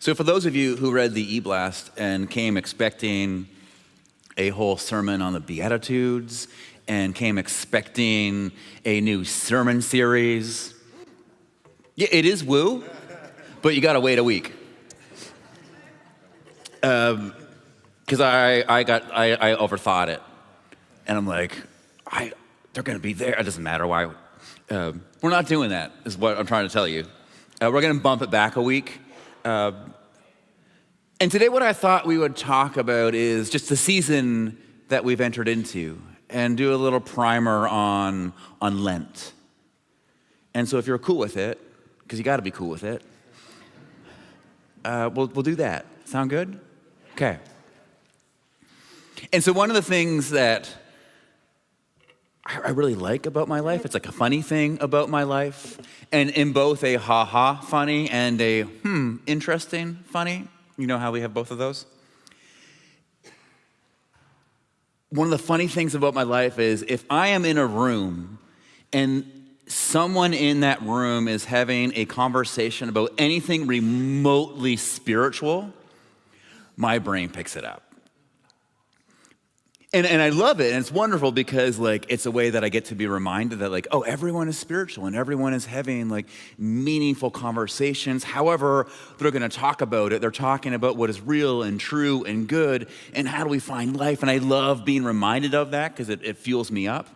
So for those of you who read the e-blast and came expecting a whole sermon on the Beatitudes and came expecting a new sermon series, yeah, it is woo, but you gotta wait a week. Because I overthought it. And I'm like, they're gonna be there. It doesn't matter why. We're not doing that, is what I'm trying to tell you. We're gonna bump it back a week. And today what I thought we would talk about is just the season that we've entered into and do a little primer on Lent. And so if you're cool with it, because you gotta be cool with it, we'll do that. Sound good? Okay. And so one of the things that I really like about my life, it's like a funny thing about my life, and in both a ha-ha funny and a interesting funny. You know how we have both of those? One of the funny things about my life is if I am in a room and someone in that room is having a conversation about anything remotely spiritual, my brain picks it up. And I love it, and it's wonderful because it's a way that I get to be reminded that everyone is spiritual and everyone is having meaningful conversations. However they're gonna talk about it, they're talking about what is real and true and good and how do we find life. And I love being reminded of that because it fuels me up.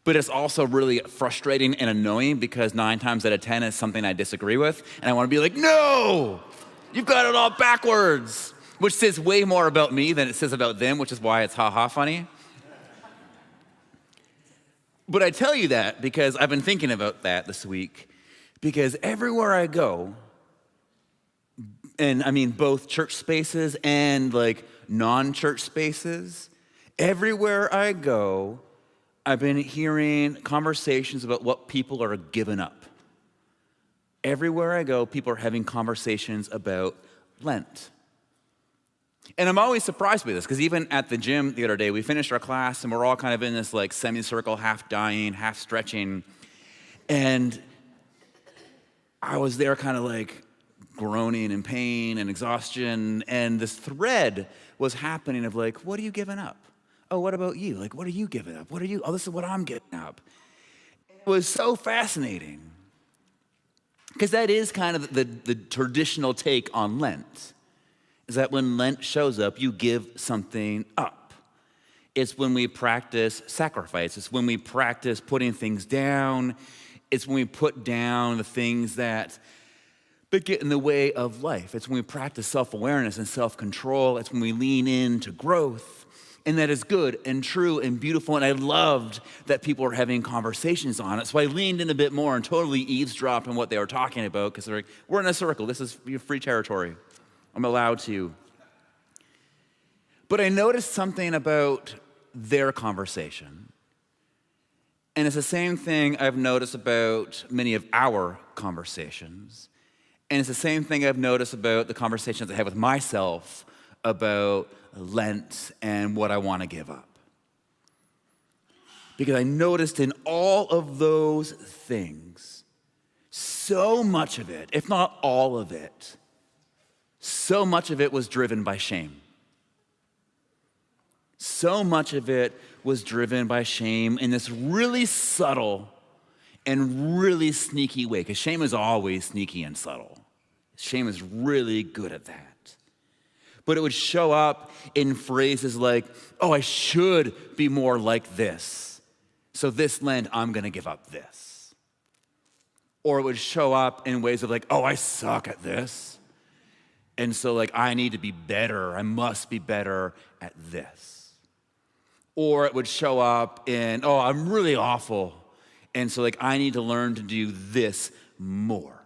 But it's also really frustrating and annoying because 9 times out of 10 is something I disagree with. And I wanna be like, no, you've got it all backwards. Which says way more about me than it says about them, which is why it's ha-ha funny. But I tell you that because I've been thinking about that this week, because everywhere I go, and I mean both church spaces and non-church spaces, everywhere I go, I've been hearing conversations about what people are giving up. Everywhere I go, people are having conversations about Lent. And I'm always surprised by this, because even at the gym the other day, we finished our class and we're all kind of in this semicircle, half dying, half stretching. And I was there kind of groaning in pain and exhaustion. And this thread was happening of what are you giving up? Oh, what about you? What are you giving up? What are you? Oh, this is what I'm giving up. It was so fascinating. Because that is kind of the traditional take on Lent. Is that when Lent shows up, you give something up. It's when we practice sacrifice. It's when we practice putting things down. It's when we put down the things that get in the way of life. It's when we practice self-awareness and self-control. It's when we lean into growth. And that is good and true and beautiful. And I loved that people were having conversations on it. So I leaned in a bit more and totally eavesdropped on what they were talking about, because they're like, we're in a circle. This is free territory. I'm allowed to. But I noticed something about their conversation. And it's the same thing I've noticed about many of our conversations. And it's the same thing I've noticed about the conversations I have with myself about Lent and what I want to give up. Because I noticed in all of those things, so much of it, if not all of it, so much of it was driven by shame. So much of it was driven by shame in this really subtle and really sneaky way, because shame is always sneaky and subtle. Shame is really good at that. But it would show up in phrases like, oh, I should be more like this. So this Lent, I'm gonna give up this. Or it would show up in ways of oh, I suck at this. And so I need to be better. I must be better at this. Or it would show up in, oh, I'm really awful. And so I need to learn to do this more.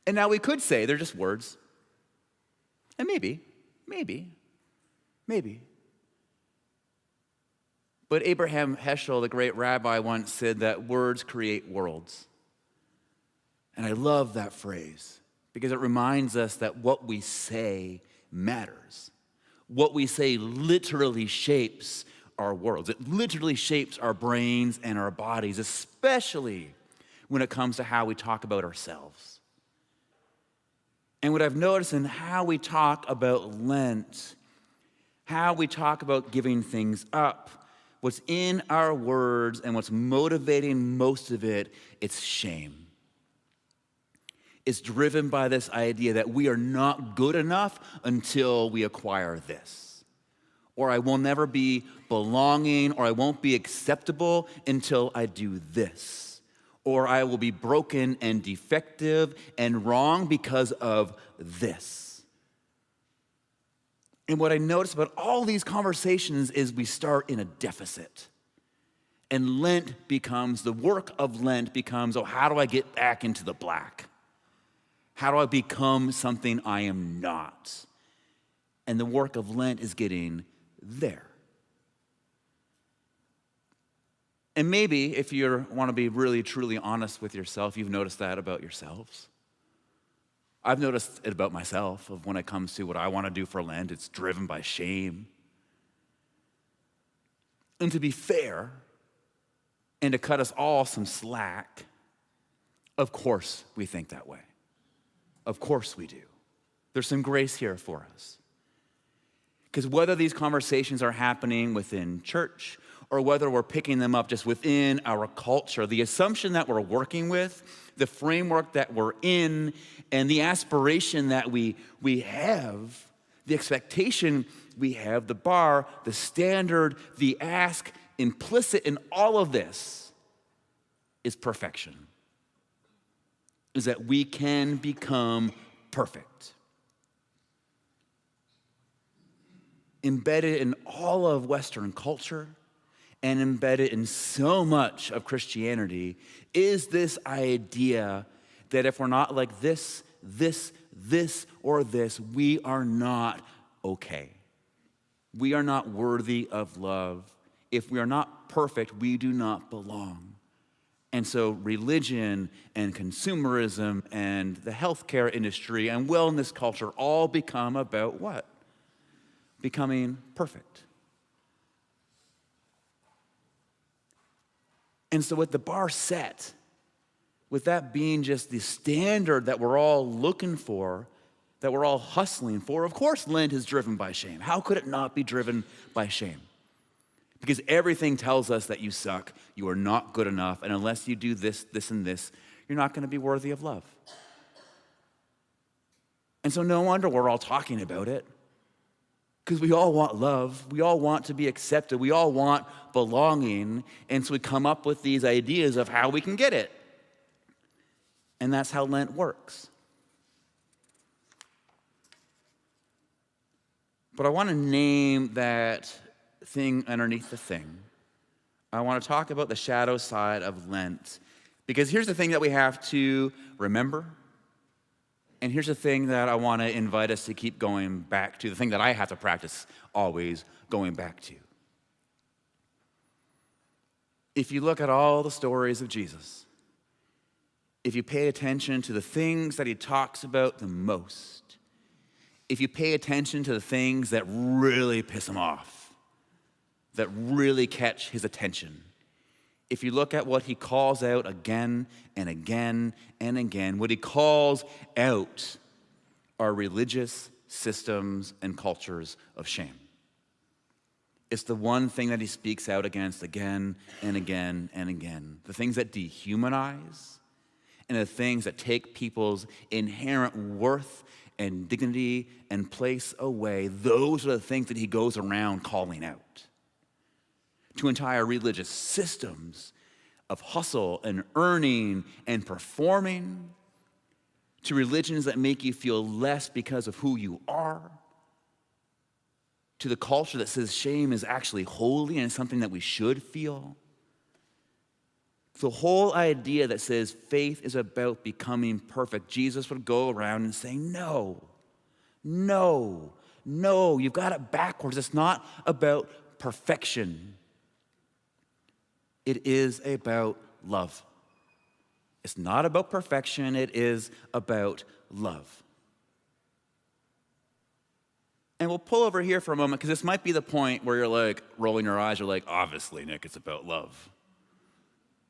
And now we could say they're just words. And maybe. But Abraham Heschel, the great rabbi, once said that words create worlds. And I love that phrase because it reminds us that what we say matters. What we say literally shapes our worlds. It literally shapes our brains and our bodies, especially when it comes to how we talk about ourselves. And what I've noticed in how we talk about Lent, how we talk about giving things up, what's in our words and what's motivating most of it, it's shame. It's driven by this idea that we are not good enough until we acquire this. Or I will never be belonging, or I won't be acceptable until I do this. Or I will be broken and defective and wrong because of this. And what I notice about all these conversations is we start in a deficit. And the work of Lent becomes, oh, how do I get back into the black? How do I become something I am not? And the work of Lent is getting there. And maybe if you want to be really, truly honest with yourself, you've noticed that about yourselves. I've noticed it about myself, of when it comes to what I want to do for Lent, it's driven by shame. And to be fair, and to cut us all some slack, of course we think that way. Of course we do. There's some grace here for us. Because whether these conversations are happening within church, or whether we're picking them up just within our culture, the assumption that we're working with, the framework that we're in, and the aspiration that we have, the expectation we have, the bar, the standard, the ask, implicit in all of this is perfection. Is that we can become perfect. Embedded in all of Western culture, and embedded in so much of Christianity, is this idea that if we're not like this, or this, we are not okay. We are not worthy of love. If we are not perfect, we do not belong. And so religion and consumerism and the healthcare industry and wellness culture all become about what? Becoming perfect. And so with the bar set, with that being just the standard that we're all looking for, that we're all hustling for, of course Lent is driven by shame. How could it not be driven by shame? Because everything tells us that you suck, you are not good enough, and unless you do this, this, and this, you're not going to be worthy of love. And so no wonder we're all talking about it. Because we all want love, we all want to be accepted, we all want belonging, and so we come up with these ideas of how we can get it. And that's how Lent works. But I want to name that thing underneath the thing. I want to talk about the shadow side of Lent, because here's the thing that we have to remember. And here's the thing that I want to invite us to keep going back to, the thing that I have to practice always going back to. If you look at all the stories of Jesus, if you pay attention to the things that he talks about the most, if you pay attention to the things that really piss him off, that really catch his attention, if you look at what he calls out again and again and again, what he calls out are religious systems and cultures of shame. It's the one thing that he speaks out against again and again and again. The things that dehumanize and the things that take people's inherent worth and dignity and place away, those are the things that he goes around calling out. To entire religious systems of hustle and earning and performing, to religions that make you feel less because of who you are, to the culture that says shame is actually holy and something that we should feel. The whole idea that says faith is about becoming perfect, Jesus would go around and say, no, you've got it backwards. It's not about perfection. It is about love. It's not about perfection, it is about love. And we'll pull over here for a moment, because this might be the point where you're like rolling your eyes, you're like, obviously, Nick, it's about love.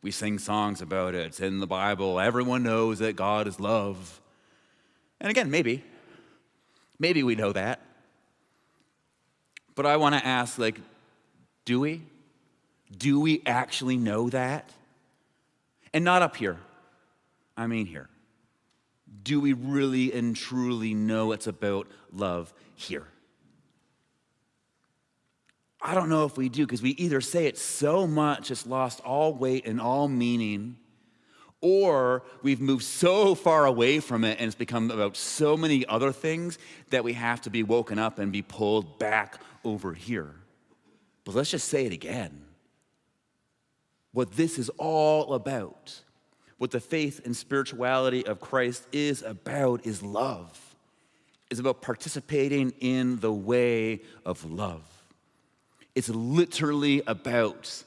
We sing songs about it, it's in the Bible, everyone knows that God is love. And again, maybe we know that. But I want to ask, like, do we? Do we actually know that? And not up here. I mean here. Do we really and truly know it's about love here? I don't know if we do, because we either say it so much it's lost all weight and all meaning, or we've moved so far away from it and it's become about so many other things that we have to be woken up and be pulled back over here. But let's just say it again. What this is all about, what the faith and spirituality of Christ is about, is love. It's about participating in the way of love. It's literally about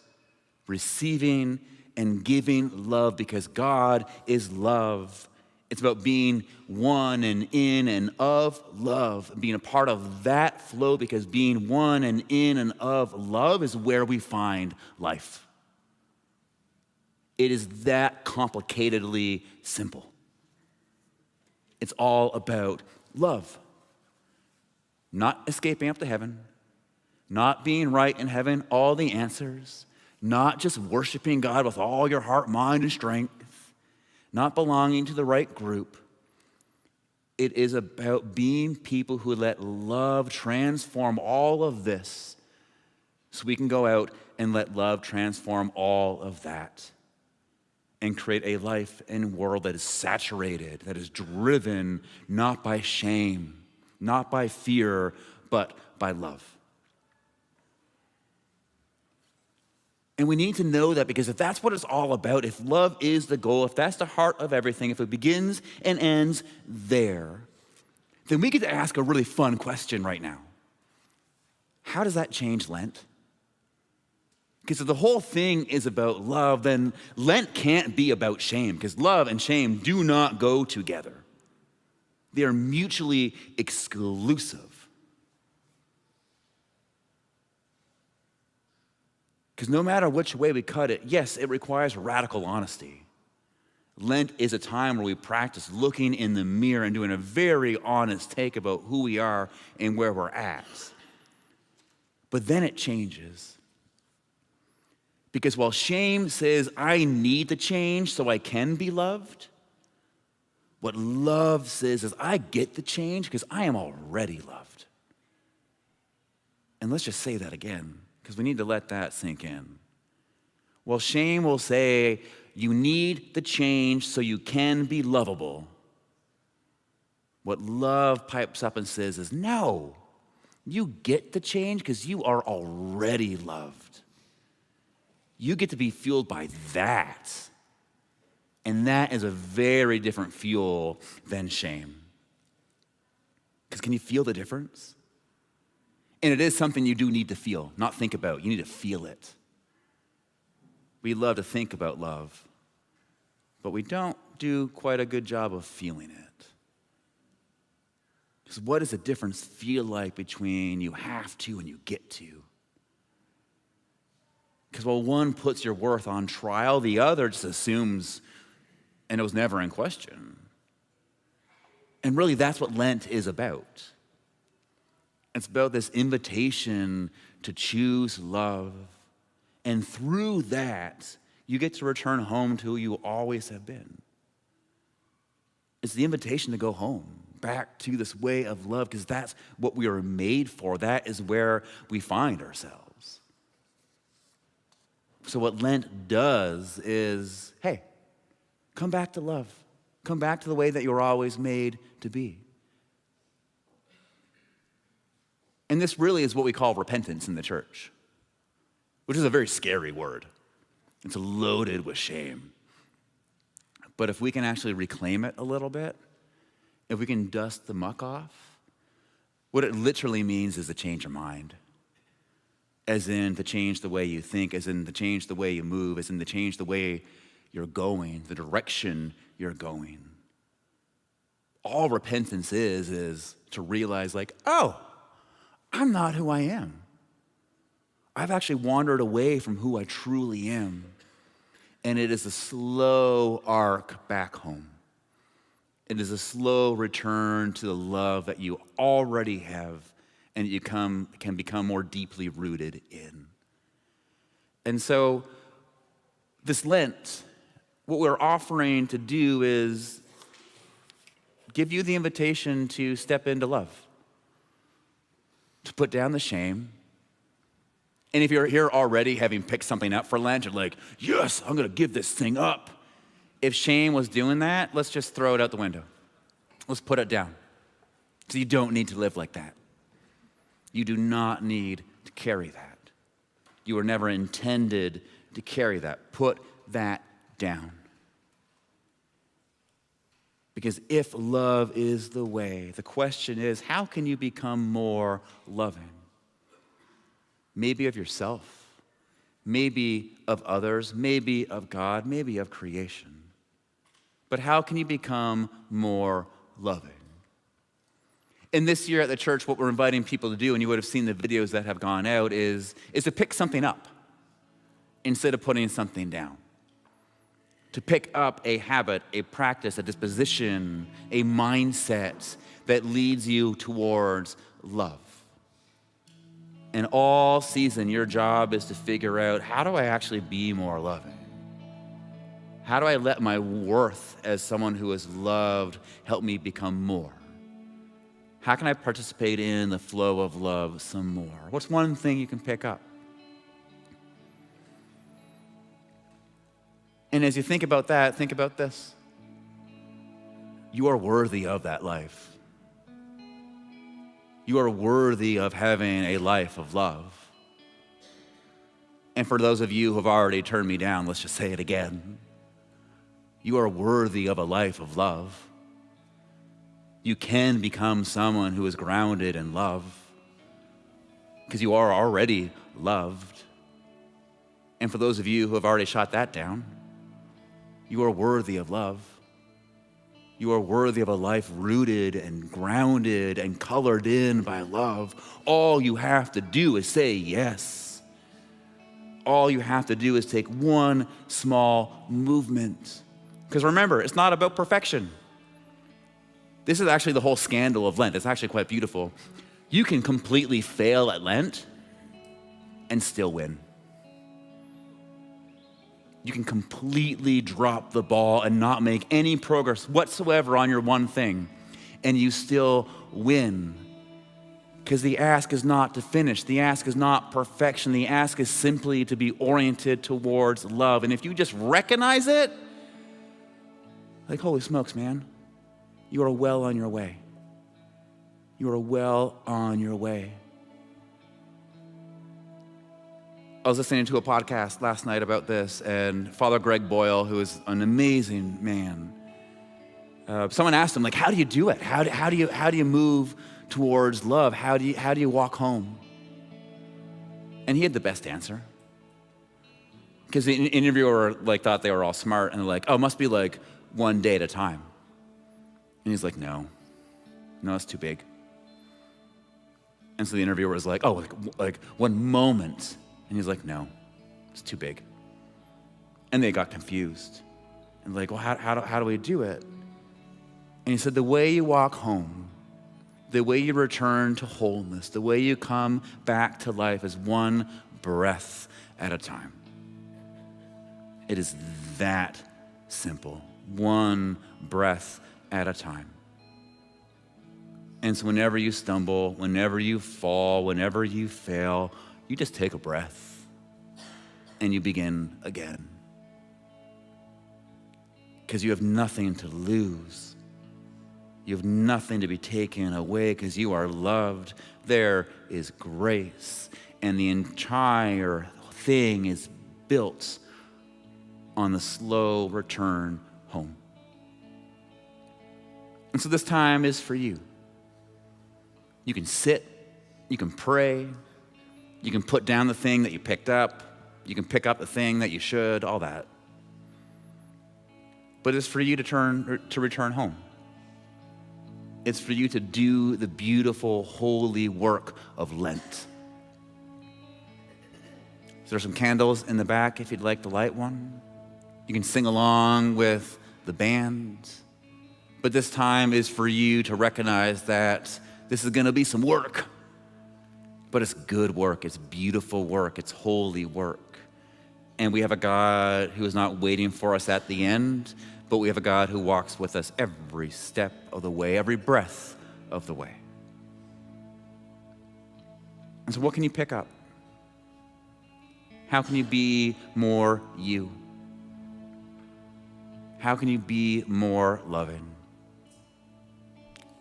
receiving and giving love because God is love. It's about being one and in and of love, being a part of that flow, because being one and in and of love is where we find life. It is that complicatedly simple. It's all about love. Not escaping up to heaven, not being right in heaven, all the answers, not just worshiping God with all your heart, mind, and strength, not belonging to the right group. It is about being people who let love transform all of this so we can go out and let love transform all of that and create a life and world that is saturated, that is driven not by shame, not by fear, but by love. And we need to know that, because if that's what it's all about, if love is the goal, if that's the heart of everything, if it begins and ends there, then we get to ask a really fun question right now. How does that change Lent? Because if the whole thing is about love, then Lent can't be about shame, because love and shame do not go together. They are mutually exclusive. Because no matter which way we cut it, yes, it requires radical honesty. Lent is a time where we practice looking in the mirror and doing a very honest take about who we are and where we're at. But then it changes. Because while shame says, I need to change so I can be loved, what love says is, I get the change because I am already loved. And let's just say that again, because we need to let that sink in. While shame will say, you need the change so you can be lovable, what love pipes up and says is, no, you get the change because you are already loved. You get to be fueled by that. And that is a very different fuel than shame. Because can you feel the difference? And it is something you do need to feel, not think about. You need to feel it. We love to think about love, but we don't do quite a good job of feeling it. Because what does the difference feel like between you have to and you get to? Because while one puts your worth on trial, the other just assumes, and it was never in question. And really, that's what Lent is about. It's about this invitation to choose love. And through that, you get to return home to who you always have been. It's the invitation to go home, back to this way of love, because that's what we are made for. That is where we find ourselves. So what Lent does is, hey, come back to love. Come back to the way that you were always made to be. And this really is what we call repentance in the church, which is a very scary word. It's loaded with shame. But if we can actually reclaim it a little bit, if we can dust the muck off, what it literally means is to change your mind. As in to change the way you think, as in to change the way you move, as in to change the way you're going, the direction you're going. All repentance is to realize, like, oh, I'm not who I am. I've actually wandered away from who I truly am. And it is a slow arc back home. It is a slow return to the love that you already have and you can become more deeply rooted in. And so this Lent, what we're offering to do is give you the invitation to step into love, to put down the shame. And if you're here already having picked something up for Lent, you're like, yes, I'm gonna give this thing up. If shame was doing that, let's just throw it out the window. Let's put it down. So you don't need to live like that. You do not need to carry that. You were never intended to carry that. Put that down. Because if love is the way, the question is, how can you become more loving? Maybe of yourself, maybe of others, maybe of God, maybe of creation. But how can you become more loving? And this year at the church, what we're inviting people to do, and you would have seen the videos that have gone out, is to pick something up instead of putting something down. To pick up a habit, a practice, a disposition, a mindset that leads you towards love. And all season, your job is to figure out, how do I actually be more loving? How do I let my worth as someone who is loved help me become more? How can I participate in the flow of love some more? What's one thing you can pick up? And as you think about that, think about this. You are worthy of that life. You are worthy of having a life of love. And for those of you who have already turned me down, let's just say it again. You are worthy of a life of love. You can become someone who is grounded in love because you are already loved. And for those of you who have already shot that down, you are worthy of love. You are worthy of a life rooted and grounded and colored in by love. All you have to do is say yes. All you have to do is take one small movement. Because remember, it's not about perfection. This is actually the whole scandal of Lent. It's actually quite beautiful. You can completely fail at Lent and still win. You can completely drop the ball and not make any progress whatsoever on your one thing, and you still win. Because the ask is not to finish. The ask is not perfection. The ask is simply to be oriented towards love. And if you just recognize it, like, holy smokes, man, you are well on your way. You are well on your way. I was listening to a podcast last night about this, and Father Greg Boyle, who is an amazing man, someone asked him, like, how do you do it? How do you move towards love? How do you walk home? And he had the best answer. Because the interviewer thought they were all smart, and they're like, oh, it must be like one day at a time. And he's like, no, it's too big. And so the interviewer was like, oh, like one moment. And he's like, no, it's too big. And they got confused. And like, well, how do we do it? And he said, the way you walk home, the way you return to wholeness, the way you come back to life is one breath at a time. It is that simple. One breath at a time. And so whenever you stumble, whenever you fall, whenever you fail, you just take a breath and you begin again. Because you have nothing to lose. You have nothing to be taken away because you are loved. There is grace. And the entire thing is built on the slow return home. And so this time is for you. You can sit, you can pray, you can put down the thing that you picked up, you can pick up the thing that you should, all that. But it's for you to return home. It's for you to do the beautiful, holy work of Lent. There are some candles in the back if you'd like to light one. You can sing along with the band. but this time is for you to recognize that this is going to be some work. But it's good work, it's beautiful work, it's holy work. And we have a God who is not waiting for us at the end, but we have a God who walks with us every step of the way, every breath of the way. And so what can you pick up? How can you be more you? How can you be more loving?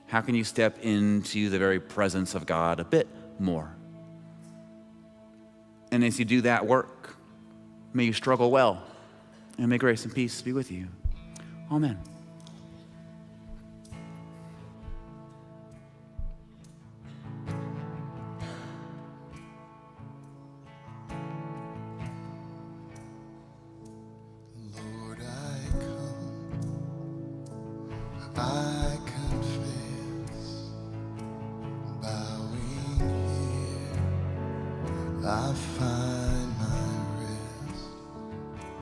How can you step into the very presence of God a bit more? And as you do that work, may you struggle well, and may grace and peace be with you. Amen. Lord, I come, I confess, bowing here, I find